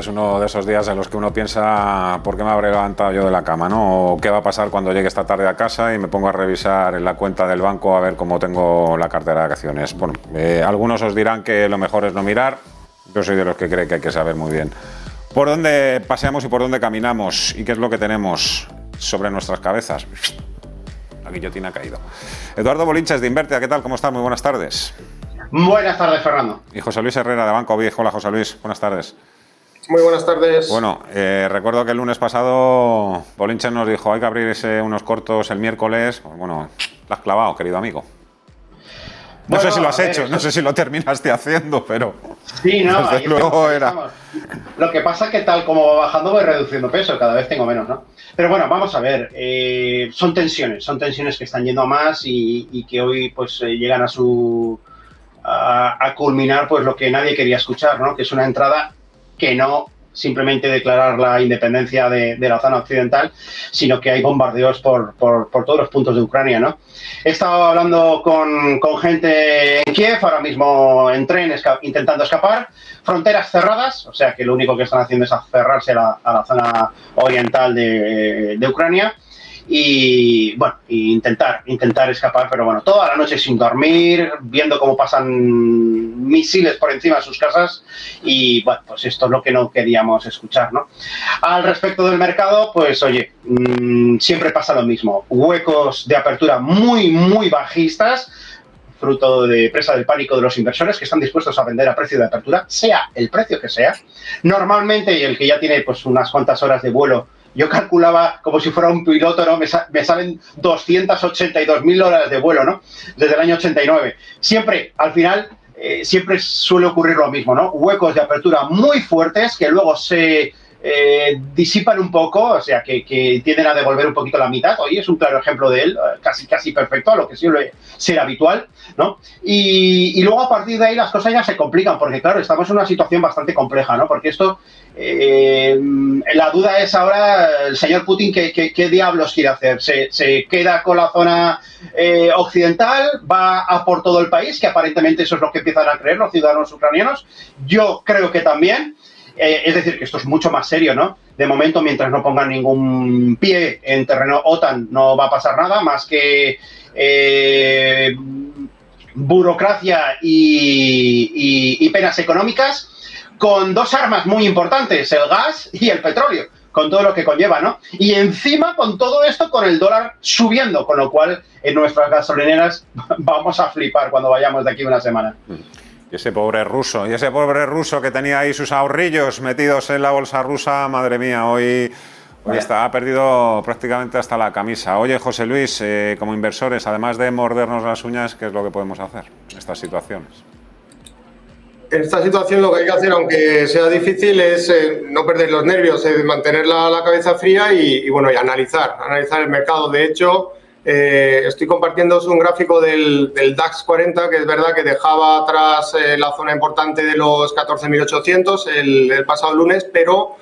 es uno de esos días en los que uno piensa ¿por qué me habré levantado yo de la cama, ¿no? O qué va a pasar cuando llegue esta tarde a casa y me pongo a revisar en la cuenta del banco a ver cómo tengo la cartera de acciones. Bueno, algunos os dirán que lo mejor es no mirar. Yo soy de los que cree que hay que saber muy bien por dónde paseamos y por dónde caminamos y qué es lo que tenemos sobre nuestras cabezas. La guillotina ha caído. Eduardo Bolinches de Invertia, ¿qué tal? ¿Cómo estás? Muy buenas tardes. Buenas tardes, Fernando. Y José Luis Herrera de Banco Viejo. Hola, José Luis. Buenas tardes. Muy buenas tardes. Bueno, recuerdo que el lunes pasado Bolinches nos dijo hay que abrir unos cortos el miércoles. Bueno, lo has clavado, querido amigo. No sé si lo has hecho, no sé si lo terminaste haciendo, pero... Sí, no, desde luego era... Lo que pasa es que tal como va bajando voy reduciendo peso, cada vez tengo menos, ¿no? Pero bueno, vamos a ver, son tensiones que están yendo a más y que hoy pues llegan a culminar pues lo que nadie quería escuchar, ¿no? Que es una entrada que no simplemente declarar la independencia de la zona occidental, sino que hay bombardeos por todos los puntos de Ucrania, ¿no? He estado hablando con gente en Kiev, ahora mismo en tren, intentando escapar, fronteras cerradas, o sea que lo único que están haciendo es aferrarse a la zona oriental de Ucrania. Y bueno, intentar escapar, pero bueno, toda la noche sin dormir, viendo cómo pasan misiles por encima de sus casas y bueno, pues esto es lo que no queríamos escuchar, ¿no? Al respecto del mercado, pues oye, siempre pasa lo mismo, huecos de apertura muy bajistas, fruto de presa del pánico de los inversores que están dispuestos a vender a precio de apertura, sea el precio que sea. Normalmente, y el que ya tiene pues unas cuantas horas de vuelo, yo calculaba como si fuera un piloto, ¿no? Me salen 282.000 horas de vuelo, ¿no? Desde el año 89. Siempre, al final, siempre suele ocurrir lo mismo, ¿no? Huecos de apertura muy fuertes que luego se disipan un poco, o sea, que tienden a devolver un poquito la mitad. Hoy es un claro ejemplo de él, casi perfecto, a lo que suele ser habitual, ¿no? Y luego a partir de ahí las cosas ya se complican, porque claro, estamos en una situación bastante compleja, ¿no? Porque esto, la duda es ahora, el señor Putin, ¿qué diablos quiere hacer? ¿Se queda con la zona occidental? ¿Va a por todo el país? Que aparentemente eso es lo que empiezan a creer los ciudadanos ucranianos. Yo creo que también. Es decir, que esto es mucho más serio, ¿no? De momento, mientras no pongan ningún pie en terreno OTAN, no va a pasar nada más que burocracia y penas económicas, con dos armas muy importantes, el gas y el petróleo, con todo lo que conlleva, ¿no? Y encima, con todo esto, con el dólar subiendo, con lo cual en nuestras gasolineras vamos a flipar cuando vayamos de aquí una semana. Y ese pobre ruso que tenía ahí sus ahorrillos metidos en la bolsa rusa, madre mía, hoy ha perdido prácticamente hasta la camisa. Oye, José Luis, como inversores, además de mordernos las uñas, ¿qué es lo que podemos hacer en estas situaciones? En esta situación lo que hay que hacer, aunque sea difícil, es no perder los nervios, mantener la cabeza fría y analizar el mercado. De hecho, estoy compartiendo un gráfico del DAX 40, que es verdad que dejaba atrás la zona importante de los 14.800 el pasado lunes, pero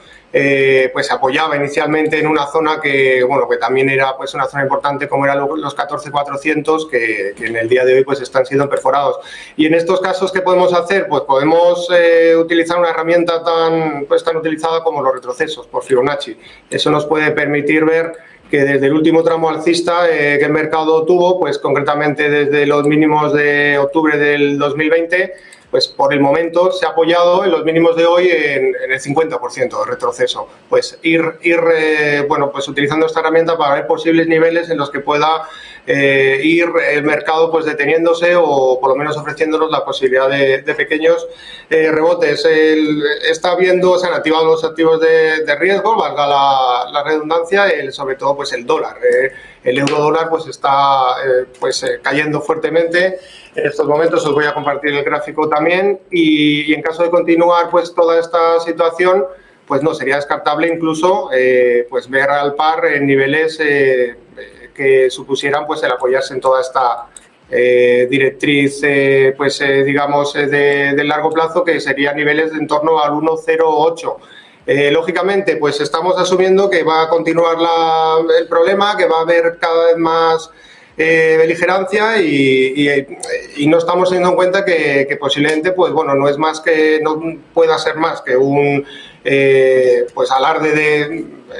pues se apoyaba inicialmente en una zona que también era pues una zona importante, como eran los 14.400, que en el día de hoy pues están siendo perforados. Y en estos casos, ¿qué podemos hacer? Pues podemos utilizar una herramienta tan utilizada como los retrocesos por Fibonacci. Eso nos puede permitir ver que desde el último tramo alcista que el mercado tuvo, pues concretamente desde los mínimos de octubre del 2020, pues por el momento se ha apoyado en los mínimos de hoy en el 50% de retroceso. Pues ir utilizando esta herramienta para ver posibles niveles en los que pueda ir el mercado pues deteniéndose o por lo menos ofreciéndonos la posibilidad de pequeños rebotes. Se han activado los activos de riesgo, valga la redundancia, sobre todo pues el dólar. El euro dólar pues está cayendo fuertemente. En estos momentos os voy a compartir el gráfico también y en caso de continuar pues toda esta situación, pues no sería descartable incluso pues ver al par en niveles que supusieran pues el apoyarse en toda esta directriz de largo plazo, que serían niveles de en torno al 1,08. Lógicamente, pues estamos asumiendo que va a continuar el problema, que va a haber cada vez más beligerancia y no estamos teniendo en cuenta que posiblemente no pueda ser más que un pues alarde de,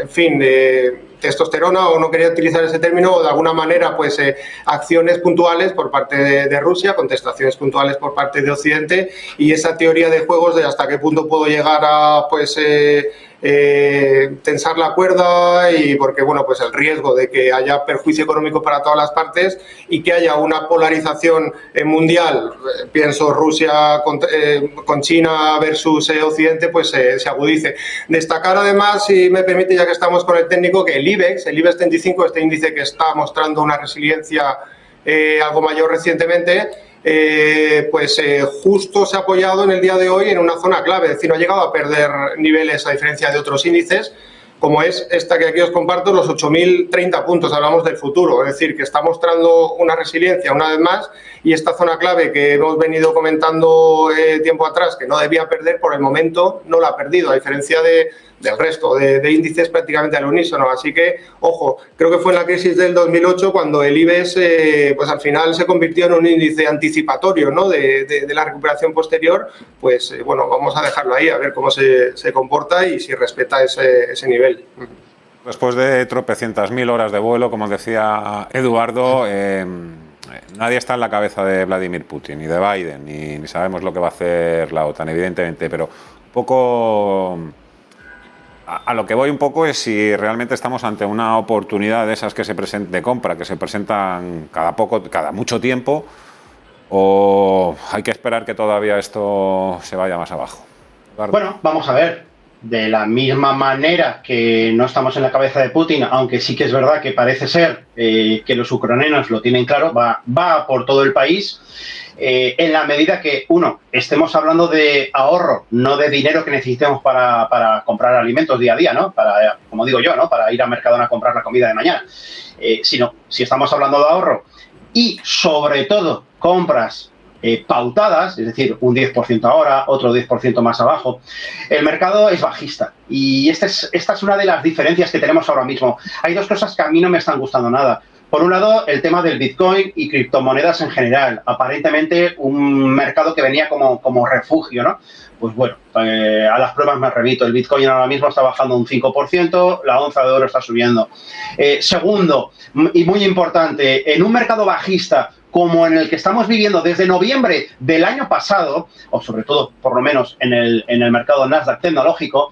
en fin, de testosterona, o no quería utilizar ese término, o de alguna manera pues acciones puntuales por parte de Rusia, contestaciones puntuales por parte de Occidente, y esa teoría de juegos de hasta qué punto puedo llegar a pues tensar la cuerda, y porque bueno, pues el riesgo de que haya perjuicio económico para todas las partes y que haya una polarización mundial, pienso Rusia con China versus Occidente, pues se agudice. Destacar además, si me permite, ya que estamos con el técnico, que el IBEX 35, este índice que está mostrando una resiliencia algo mayor recientemente, justo se ha apoyado en el día de hoy en una zona clave, es decir, no ha llegado a perder niveles a diferencia de otros índices, como es esta que aquí os comparto, los 8.030 puntos, hablamos del futuro, es decir, que está mostrando una resiliencia una vez más, y esta zona clave que hemos venido comentando tiempo atrás, que no debía perder, por el momento no la ha perdido, a diferencia del resto de índices prácticamente al unísono. Así que, ojo, creo que fue en la crisis del 2008 cuando el IBEX pues al final se convirtió en un índice anticipatorio, ¿no?, de la recuperación posterior. Pues bueno, vamos a dejarlo ahí, a ver cómo se comporta y si respeta ese nivel. Después de tropecientas mil horas de vuelo, como decía Eduardo, nadie está en la cabeza de Vladimir Putin, ni de Biden, ni sabemos lo que va a hacer la OTAN, evidentemente, pero un poco... A lo que voy un poco es si realmente estamos ante una oportunidad de esas que se presentan de compra, que se presentan cada mucho tiempo, o hay que esperar que todavía esto se vaya más abajo. Eduardo. Bueno, vamos a ver. De la misma manera que no estamos en la cabeza de Putin, aunque sí que es verdad que parece ser que los ucranianos lo tienen claro, va por todo el país. En la medida que, estemos hablando de ahorro, no de dinero que necesitemos para comprar alimentos día a día, ¿no? Como digo yo, ¿no?, para ir al Mercadona a comprar la comida de mañana. Sino, si estamos hablando de ahorro y, sobre todo, compras pautadas, es decir, un 10% ahora, otro 10% más abajo, el mercado es bajista. Y esta es una de las diferencias que tenemos ahora mismo. Hay dos cosas que a mí no me están gustando nada. Por un lado, el tema del Bitcoin y criptomonedas en general. Aparentemente, un mercado que venía como refugio, ¿no? Pues bueno, a las pruebas me remito. El Bitcoin ahora mismo está bajando un 5%, la onza de oro está subiendo. Segundo, y muy importante, en un mercado bajista como en el que estamos viviendo desde noviembre del año pasado, o sobre todo, por lo menos, en el mercado Nasdaq tecnológico,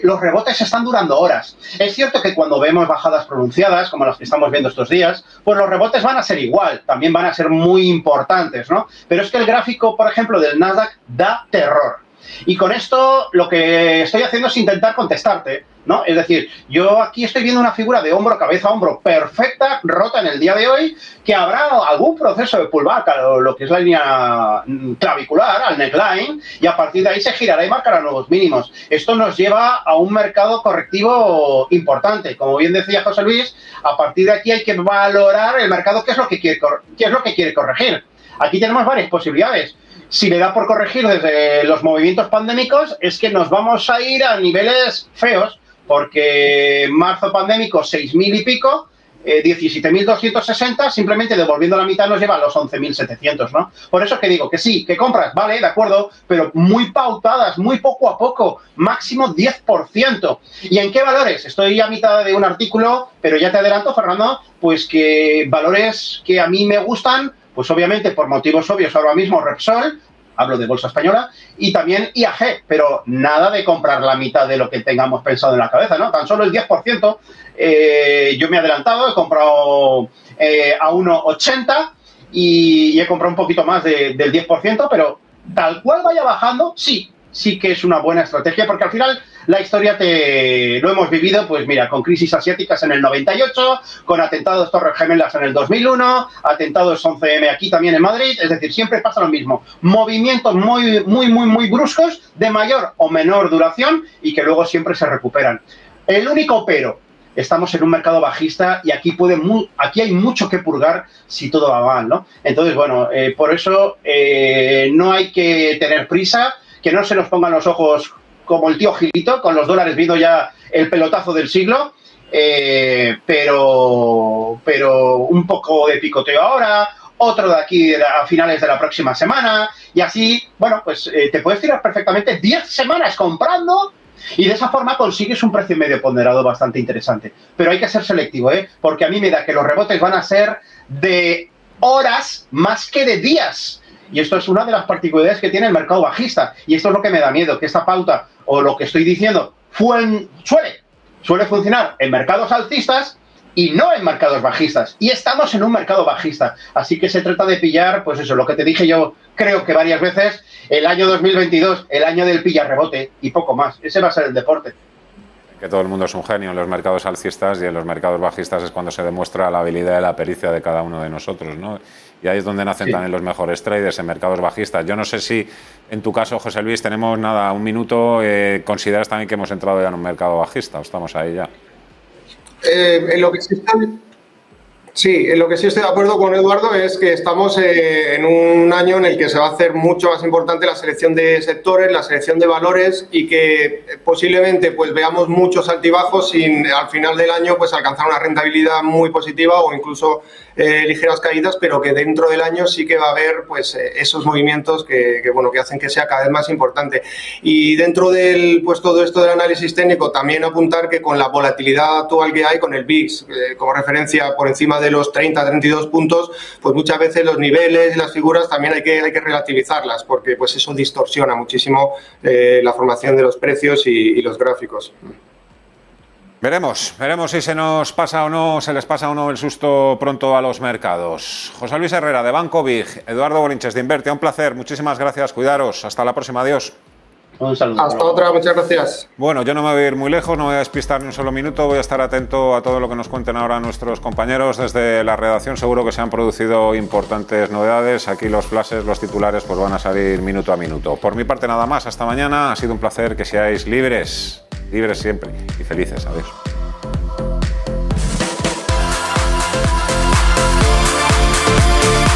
los rebotes están durando horas. Es cierto que cuando vemos bajadas pronunciadas, como las que estamos viendo estos días, pues los rebotes van a ser igual, también van a ser muy importantes, ¿no? Pero es que el gráfico, por ejemplo, del Nasdaq da terror. Y con esto lo que estoy haciendo es intentar contestarte, ¿no? Es decir, yo aquí estoy viendo una figura de hombro, cabeza, hombro perfecta, rota en el día de hoy, que habrá algún proceso de pullback a lo que es la línea clavicular, al neckline, y a partir de ahí se girará y marcará nuevos mínimos. Esto nos lleva a un mercado correctivo importante. Como bien decía José Luis, a partir de aquí hay que valorar el mercado, qué es lo que quiere corregir. Aquí tenemos varias posibilidades. Si le da por corregir desde los movimientos pandémicos, es que nos vamos a ir a niveles feos, porque marzo pandémico 6.000 y pico, 17.260, simplemente devolviendo la mitad nos lleva a los 11.700, ¿no? Por eso que digo que sí, que compras, vale, de acuerdo, pero muy pautadas, muy poco a poco, máximo 10%. ¿Y en qué valores? Estoy a mitad de un artículo, pero ya te adelanto, Fernando, pues que valores que a mí me gustan, pues obviamente por motivos obvios ahora mismo Repsol, hablo de bolsa española, y también IAG, pero nada de comprar la mitad de lo que tengamos pensado en la cabeza, ¿no? Tan solo el 10%. Yo me he adelantado, he comprado a 1,80 y he comprado un poquito más del 10%, pero tal cual vaya bajando, sí que es una buena estrategia, porque al final la historia lo hemos vivido, pues mira, con crisis asiáticas en el 98, con atentados Torres Gemelas en el 2001, atentados 11M aquí también en Madrid, es decir, siempre pasa lo mismo. Movimientos muy bruscos, de mayor o menor duración, y que luego siempre se recuperan. El único pero, estamos en un mercado bajista y aquí hay mucho que purgar si todo va mal, ¿no? Entonces, bueno, por eso no hay que tener prisa, que no se nos pongan los ojos como el tío Gilito, con los dólares viendo ya el pelotazo del siglo, pero un poco de picoteo ahora, otro de aquí a finales de la próxima semana, y así, bueno, pues te puedes tirar perfectamente 10 semanas comprando Y de esa forma consigues un precio medio ponderado bastante interesante. Pero hay que ser selectivo, porque a mí me da que los rebotes van a ser de horas más que de días. Y esto es una de las particularidades que tiene el mercado bajista. Y esto es lo que me da miedo, que esta pauta o lo que estoy diciendo suele funcionar en mercados alcistas y no en mercados bajistas. Y estamos en un mercado bajista. Así que se trata de pillar, pues eso, lo que te dije yo creo que varias veces, el año 2022, el año del pilla rebote y poco más. Ese va a ser el deporte. Que todo el mundo es un genio en los mercados alcistas y en los mercados bajistas es cuando se demuestra la habilidad y la pericia de cada uno de nosotros, ¿no? Y ahí es donde nacen también los mejores traders, en mercados bajistas. Yo no sé si en tu caso, José Luis, tenemos un minuto, ¿consideras también que hemos entrado ya en un mercado bajista o estamos ahí ya? En lo que sí estoy de acuerdo con Eduardo es que estamos en un año en el que se va a hacer mucho más importante la selección de sectores, la selección de valores y que posiblemente pues veamos muchos altibajos sin al final del año pues alcanzar una rentabilidad muy positiva o incluso ligeras caídas, pero que dentro del año sí que va a haber pues esos movimientos que hacen que sea cada vez más importante. Y dentro del pues todo esto del análisis técnico también apuntar que con la volatilidad actual que hay con el VIX como referencia por encima de los 30-32 puntos, pues muchas veces los niveles y las figuras también hay que relativizarlas porque pues eso distorsiona muchísimo la formación de los precios y los gráficos. Veremos si se nos pasa o no, se les pasa o no el susto pronto a los mercados. José Luis Herrera, de Banco Big, Eduardo Bolinches, de Invertia, un placer, muchísimas gracias, cuidaros, hasta la próxima, adiós. Un saludo. Hasta otra, muchas gracias. Bueno, yo no me voy a ir muy lejos, no me voy a despistar ni un solo minuto, voy a estar atento a todo lo que nos cuenten ahora nuestros compañeros. Desde la redacción seguro que se han producido importantes novedades, aquí los flashes, los titulares pues van a salir minuto a minuto. Por mi parte nada más, hasta mañana, ha sido un placer, que seáis libres siempre y felices, adiós.